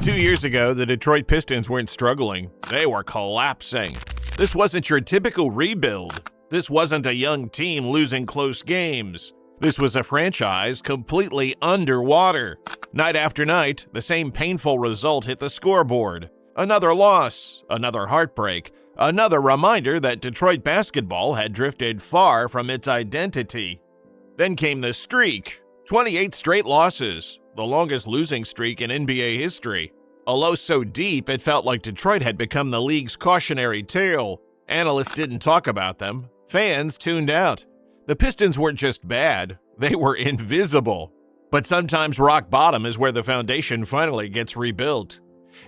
2 years ago, the Detroit Pistons weren't struggling. They were collapsing. This wasn't your typical rebuild. This wasn't a young team losing close games. This was a franchise completely underwater. Night after night, the same painful result hit the scoreboard. Another loss, another heartbreak, another reminder that Detroit basketball had drifted far from its identity. Then came the streak. 28 straight losses, the longest losing streak in NBA history. A low so deep it felt like Detroit had become the league's cautionary tale. Analysts didn't talk about them. Fans tuned out. The Pistons weren't just bad, they were invisible. But sometimes rock bottom is where the foundation finally gets rebuilt.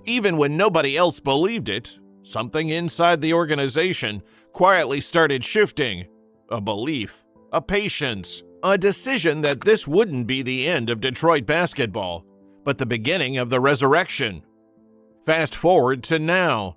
Even when nobody else believed it, something inside the organization quietly started shifting. A belief, a patience, a decision that this wouldn't be the end of Detroit basketball, but the beginning of the resurrection. Fast forward to now.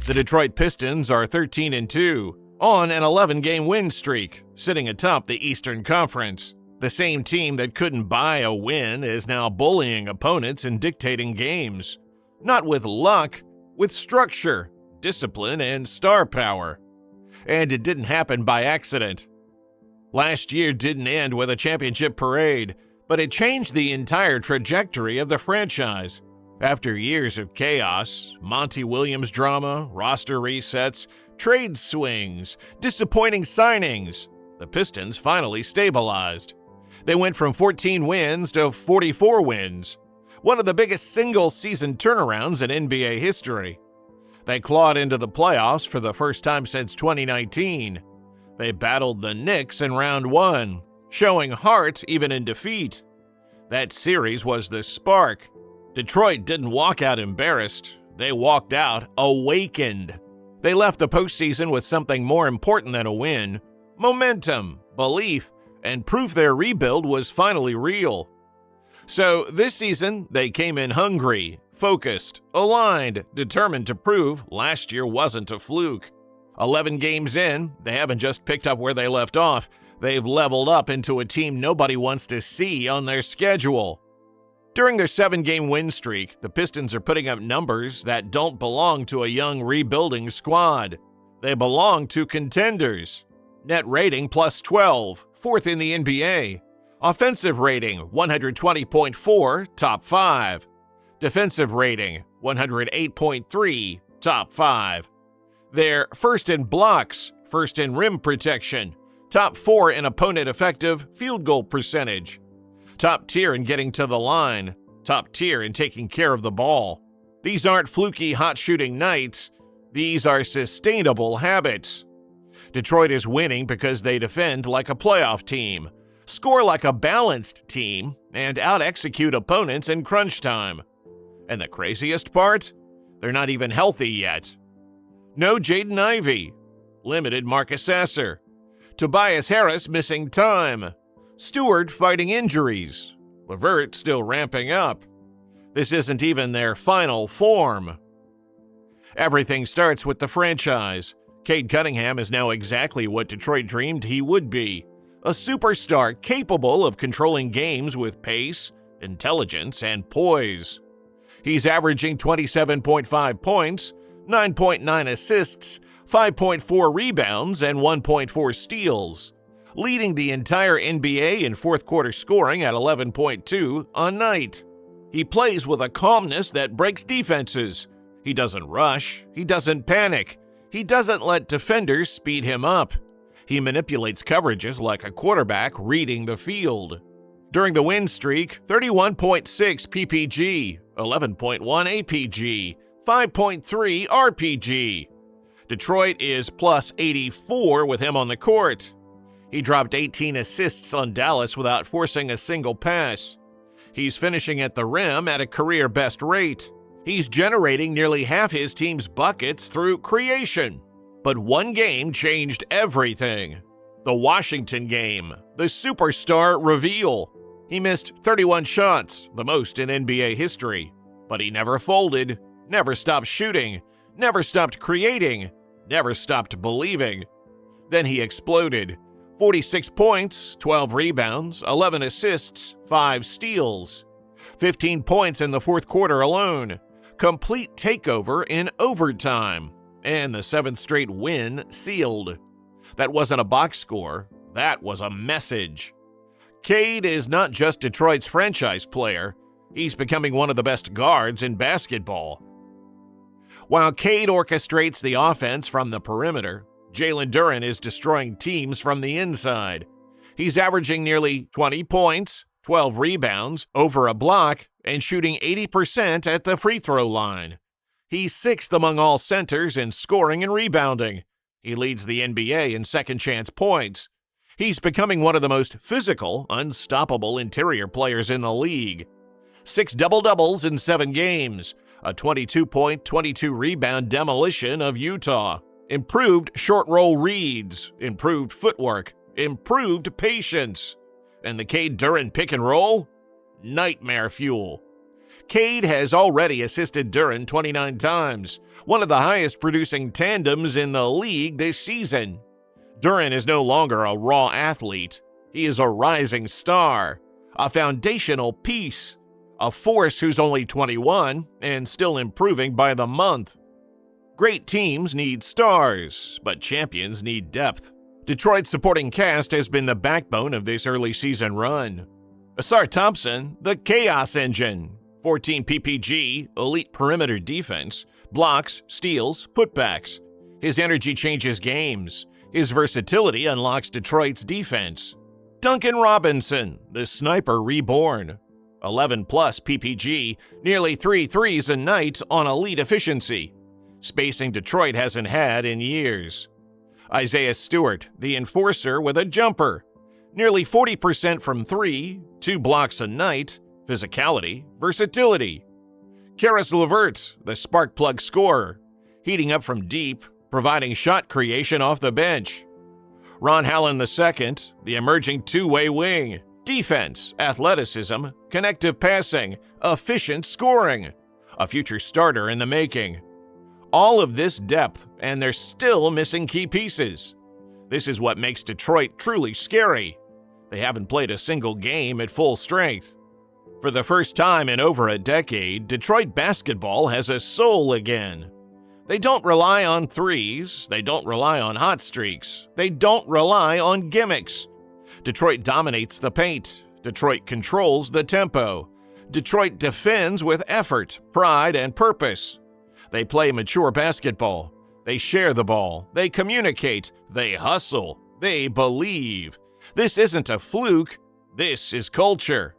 The Detroit Pistons are 13-2, on an 11-game win streak, sitting atop the Eastern Conference. The same team that couldn't buy a win is now bullying opponents and dictating games. Not with luck, with structure, discipline, and star power. And it didn't happen by accident. Last year didn't end with a championship parade, but it changed the entire trajectory of the franchise. After years of chaos, Monty Williams drama, roster resets, trade swings, disappointing signings, the Pistons finally stabilized. They went from 14 wins to 44 wins, one of the biggest single-season turnarounds in NBA history. They clawed into the playoffs for the first time since 2019. They battled the Knicks in round one, showing heart even in defeat. That series was the spark. Detroit didn't walk out embarrassed. They walked out awakened. They left the postseason with something more important than a win: momentum, belief, and proof their rebuild was finally real. So this season, they came in hungry, focused, aligned, determined to prove last year wasn't a fluke. 11 games in, they haven't just picked up where they left off, they've leveled up into a team nobody wants to see on their schedule. During their 7-game win streak, the Pistons are putting up numbers that don't belong to a young rebuilding squad. They belong to contenders. Net rating plus 12, fourth in the NBA. Offensive rating 120.4, top 5. Defensive rating 108.3, top 5. They're first in blocks, first in rim protection, top 4 in opponent effective field goal percentage, top tier in getting to the line, top tier in taking care of the ball. These aren't fluky hot shooting nights, these are sustainable habits. Detroit is winning because they defend like a playoff team, score like a balanced team, and out-execute opponents in crunch time. And the craziest part? They're not even healthy yet. No Jaden Ivey. Limited Marcus Sasser. Tobias Harris missing time. Stewart fighting injuries. LeVert still ramping up. This isn't even their final form. Everything starts with the franchise. Cade Cunningham is now exactly what Detroit dreamed he would be. A superstar capable of controlling games with pace, intelligence, and poise. He's averaging 27.5 points, 9.9 assists, 5.4 rebounds, and 1.4 steals, leading the entire NBA in fourth quarter scoring at 11.2 a night. He plays with a calmness that breaks defenses. He doesn't rush, he doesn't panic, he doesn't let defenders speed him up. He manipulates coverages like a quarterback reading the field. During the win streak, 31.6 PPG, 11.1 APG, 5.3 RPG. Detroit is plus 84 with him on the court. He dropped 18 assists on Dallas without forcing a single pass. He's finishing at the rim at a career best rate. He's generating nearly half his team's buckets through creation. But one game changed everything. The Washington game, the superstar reveal. He missed 31 shots, the most in NBA history. But he never folded, never stopped shooting, never stopped creating, never stopped believing. Then he exploded. 46 points, 12 rebounds, 11 assists, 5 steals. 15 points in the fourth quarter alone. complete takeover in overtime, and the 7th straight win sealed. That wasn't a box score, that was a message. Cade is not just Detroit's franchise player, he's becoming one of the best guards in basketball. While Cade orchestrates the offense from the perimeter, Jalen Duren is destroying teams from the inside. He's averaging nearly 20 points, 12 rebounds, over a block, and shooting 80% at the free throw line. He's 6th among all centers in scoring and rebounding. He leads the NBA in second-chance points. He's becoming one of the most physical, unstoppable interior players in the league. 6 double-doubles in 7 games, a 22-point, 22-rebound demolition of Utah, improved short-roll reads, improved footwork, improved patience. And the Cade Duren pick-and-roll? Nightmare fuel. Cade has already assisted Duren 29 times, one of the highest-producing tandems in the league this season. Duren is no longer a raw athlete. He is a rising star, a foundational piece, a force who's only 21 and still improving by the month. Great teams need stars, but champions need depth. Detroit's supporting cast has been the backbone of this early season run. Asar Thompson, the chaos engine. 14 PPG, elite perimeter defense, blocks, steals, putbacks. His energy changes games. His versatility unlocks Detroit's defense. Duncan Robinson, the sniper reborn. 11-plus PPG, nearly 3 threes a night on elite efficiency. Spacing Detroit hasn't had in years. Isaiah Stewart, the enforcer with a jumper. Nearly 40% from 3, 2 blocks a night, physicality, versatility. Karis LeVert, the spark plug scorer, heating up from deep, providing shot creation off the bench. Ron Hallen II, the emerging two-way wing, defense, athleticism, connective passing, efficient scoring, a future starter in the making. All of this depth, and they're still missing key pieces. This is what makes Detroit truly scary. They haven't played a single game at full strength. For the first time in over a decade, Detroit basketball has a soul again. They don't rely on threes, they don't rely on hot streaks, they don't rely on gimmicks. Detroit dominates the paint, Detroit controls the tempo, Detroit defends with effort, pride, and purpose. They play mature basketball, they share the ball, they communicate, they hustle, they believe. This isn't a fluke, this is culture.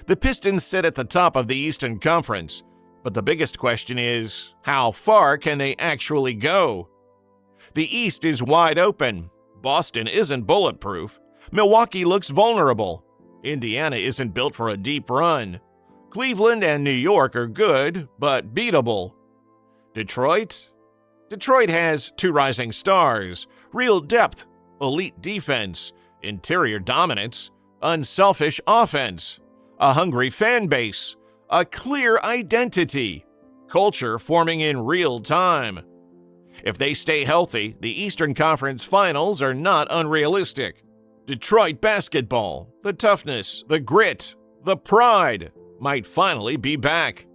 The Pistons sit at the top of the Eastern Conference, but the biggest question is, how far can they actually go? The East is wide open. Boston isn't bulletproof. Milwaukee looks vulnerable. Indiana isn't built for a deep run. Cleveland and New York are good, but beatable. Detroit? Detroit has 2 rising stars, real depth, elite defense, interior dominance, unselfish offense, a hungry fan base, a clear identity, culture forming in real time. If they stay healthy, the Eastern Conference Finals are not unrealistic. Detroit basketball, the toughness, the grit, the pride, might finally be back.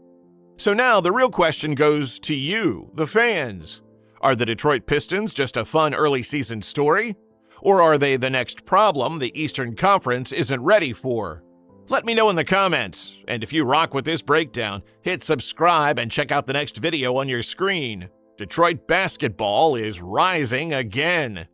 So now the real question goes to you, the fans. Are the Detroit Pistons just a fun early season story? Or are they the next problem the Eastern Conference isn't ready for? Let me know in the comments, and if you rock with this breakdown, hit subscribe and check out the next video on your screen. Detroit basketball is rising again.